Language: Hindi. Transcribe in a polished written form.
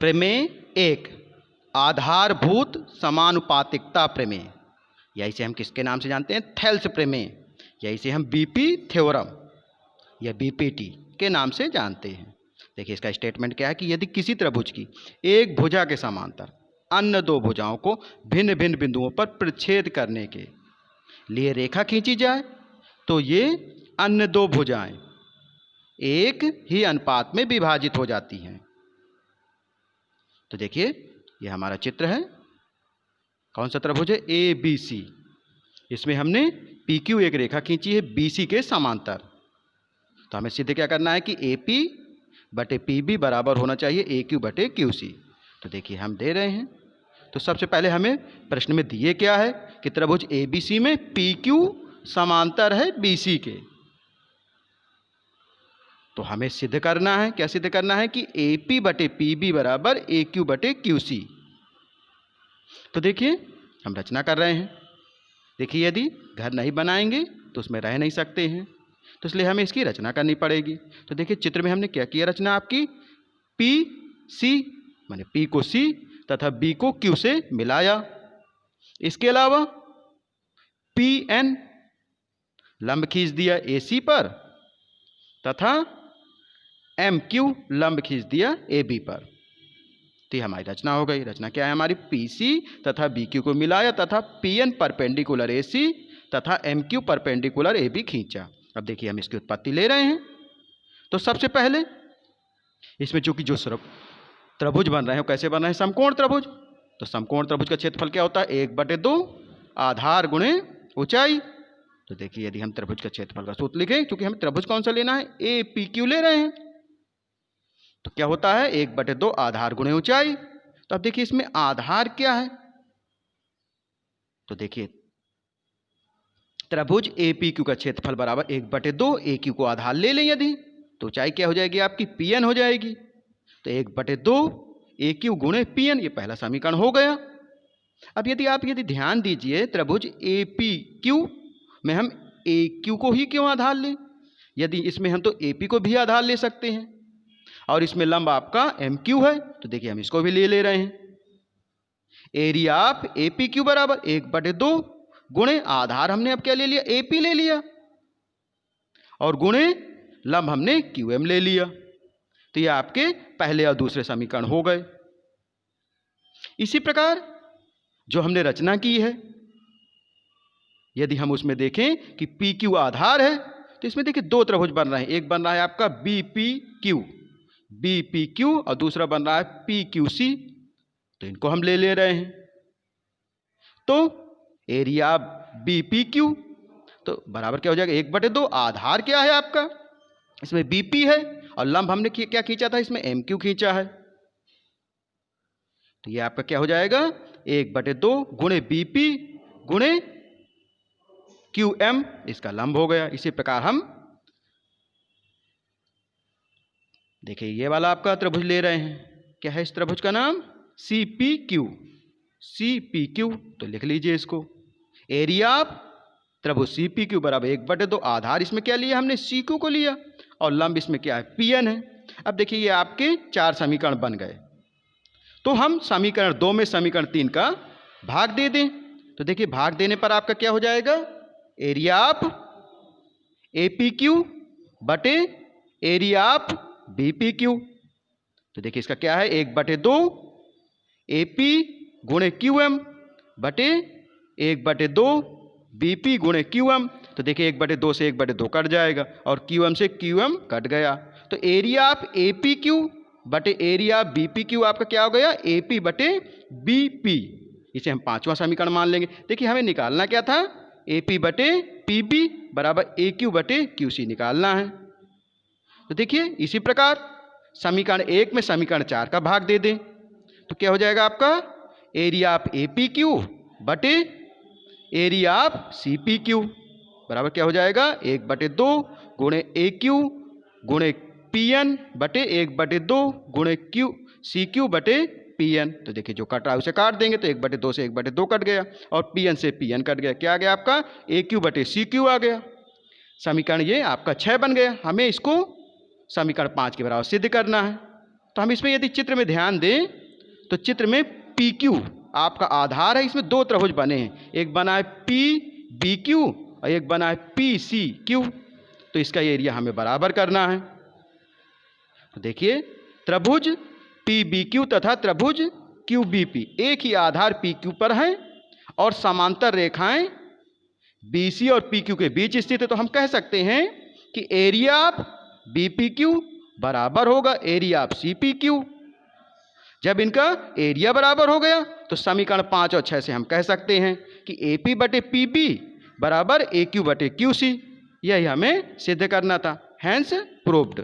प्रमेय एक, आधारभूत समानुपातिकता प्रमेय, या इसे हम किसके नाम से जानते हैं? थेल्स प्रमेय, या इसे हम बीपी थ्योरम या बीपीटी के नाम से जानते हैं। देखिए इसका स्टेटमेंट क्या है कि यदि किसी त्रिभुज की एक भुजा के समांतर अन्य दो भुजाओं को भिन्न भिन्न बिंदुओं पर प्रतिच्छेद करने के लिए रेखा खींची जाए तो ये अन्य दो भुजाएं एक ही अनुपात में विभाजित हो जाती हैं। तो देखिए ये हमारा चित्र है, कौन सा त्रिभुज है? A B C. इसमें हमने पी क्यू एक रेखा खींची है बी सी के समांतर। तो हमें सिद्ध क्या करना है कि ए पी बटे पी बी बराबर होना चाहिए ए क्यू बटे क्यू सी। तो देखिए हम दे रहे हैं। तो सबसे पहले हमें प्रश्न में दिए क्या है कि त्रिभुज ए बी सी में पी क्यू समांतर है बी सी के। तो हमें सिद्ध करना है, क्या सिद्ध करना है कि ए पी बटे पी बी बराबर ए क्यू बटे क्यू सी। तो देखिए हम रचना कर रहे हैं। देखिए यदि घर नहीं बनाएंगे तो उसमें रह नहीं सकते हैं, तो इसलिए हमें इसकी रचना करनी पड़ेगी। तो देखिए चित्र में हमने क्या किया रचना आपकी, पी सी माने पी को सी तथा बी को क्यू से मिलाया। इसके अलावा पी एन लंब खींच दिया ए सी पर तथा एम क्यू लंब खींच दिया ए बी पर। तो हमारी रचना हो गई। रचना क्या है हमारी? पी सी तथा बी क्यू को मिलाया तथा P N perpendicular A C तथा M Q perpendicular A B खींचा। अब देखिए हम इसकी उत्पत्ति ले रहे हैं। तो सबसे पहले इसमें चूंकि जो त्रिभुज बन रहे हैं कैसे बन रहे हैं? समकोण त्रिभुज। तो समकोण त्रिभुज का क्षेत्रफल क्या होता है? 1/2 आधार गुणे ऊंचाई। तो देखिए यदि हम त्रिभुज का क्षेत्रफल का सूत्र लिखें, क्योंकि हमें त्रिभुज कौन सा लेना है? ए पी क्यू ले रहे हैं। तो क्या होता है? 1/2 आधार गुणे ऊंचाई। तो अब देखिए इसमें आधार क्या है? तो देखिए त्रिभुज ए पी क्यू का क्षेत्रफल बराबर 1/2 ए क्यू को आधार ले लें यदि, तो ऊंचाई क्या हो जाएगी आपकी? पी एन हो जाएगी। तो 1/2 ए क्यू गुणे पी एन, ये पहला समीकरण हो गया। अब यदि ध्यान दीजिए त्रिभुज ए पी क्यू में हम ए क्यू को ही क्यों आधार लें? यदि इसमें हम तो ए पी को भी आधार ले सकते हैं, और इसमें लंब आपका एम क्यू है। तो देखिए हम इसको भी ले रहे हैं। Area of A P Q बराबर 1/2 गुणे आधार हमने अब क्या ले लिया? ए पी ले लिया, और गुणे लंब हमने क्यू एम ले लिया। तो ये आपके पहले और दूसरे समीकरण हो गए। इसी प्रकार जो हमने रचना की है, यदि हम उसमें देखें कि पी क्यू आधार है, तो इसमें देखिए दो त्रिभुज बन रहे हैं। एक बन रहा है आपका बी पी क्यू और दूसरा बन रहा है पी क्यू सी। तो इनको हम ले रहे हैं। तो एरिया बी पी क्यू तो बराबर क्या हो जाएगा? 1/2 आधार क्या है आपका? इसमें बी पी है, और लंब हमने क्या खींचा था? इसमें एम क्यू खींचा है। तो ये आपका क्या हो जाएगा? 1/2 गुणे बी पी गुणे क्यू एम, इसका लंब हो गया। इसी प्रकार हम देखिए ये वाला आपका त्रिभुज ले रहे हैं। क्या है इस त्रिभुज का नाम? C P Q. तो लिख लीजिए इसको। एरिया ऑफ त्रिभुज सी पी क्यू बराबर 1/2 आधार इसमें क्या लिया हमने? सी क्यू को लिया, और लंब इसमें क्या है? पी एन है। अब देखिए ये आपके 4 समीकरण बन गए। तो हम समीकरण 2 में समीकरण 3 का भाग दे दें। तो देखिए भाग देने पर आपका क्या हो जाएगा? Area of A P Q बटे area of B P Q. तो देखिए इसका क्या है? 1/2 ए पी गुणे क्यू एम बटे 1/2 बी पी गुणे क्यू एम। तो देखिए 1/2 से 1/2 कट जाएगा, और क्यू एम से क्यू एम कट गया। तो area of A P Q बटे area of B P Q आपका क्या हो गया? ए पी बटे बी पी। इसे हम 5वां समीकरण मान लेंगे। देखिए हमें निकालना क्या था? ए पी बटे पी बी बराबर ए क्यू बटे क्यू सी निकालना है। तो देखिए इसी प्रकार समीकरण 1 में समीकरण 4 का भाग दे दें, तो क्या हो जाएगा आपका? Area of A P Q बटे area of C P Q बराबर क्या हो जाएगा? 1/2 गुणे ए क्यू गुणे पी एन बटे 1/2 गुणे क्यू सी क्यू बटे पी एन। तो देखिए जो कट रहा है उसे काट देंगे, तो 1/2 से 1/2 कट गया, और पी एन से पी एन कट गया। क्या आ गया आपका? ए क्यू बटे सी क्यू आ गया। समीकरण ये आपका 6 बन गया। हमें इसको समीकरण 5 के बराबर सिद्ध करना है। तो हम इसमें यदि चित्र में ध्यान दें तो चित्र में पी क्यू आपका आधार है, इसमें दो त्रिभुज बने हैं, एक बना है पी बी क्यू और एक बना है पी सी क्यू। तो इसका एरिया हमें बराबर करना है। तो देखिए त्रिभुज पी बी क्यू तथा त्रिभुज क्यू बी पी एक ही आधार पी क्यू पर है और समांतर रेखाएं बी सी और पी क्यू के बीच स्थित है। तो हम कह सकते हैं कि area of B P Q बराबर होगा area of C P Q. जब इनका एरिया बराबर हो गया तो समीकरण 5 और 6 से हम कह सकते हैं कि ए पी बटे पी बी बराबर ए क्यू बटे क्यू सी। यही हमें सिद्ध करना था। Hence proved.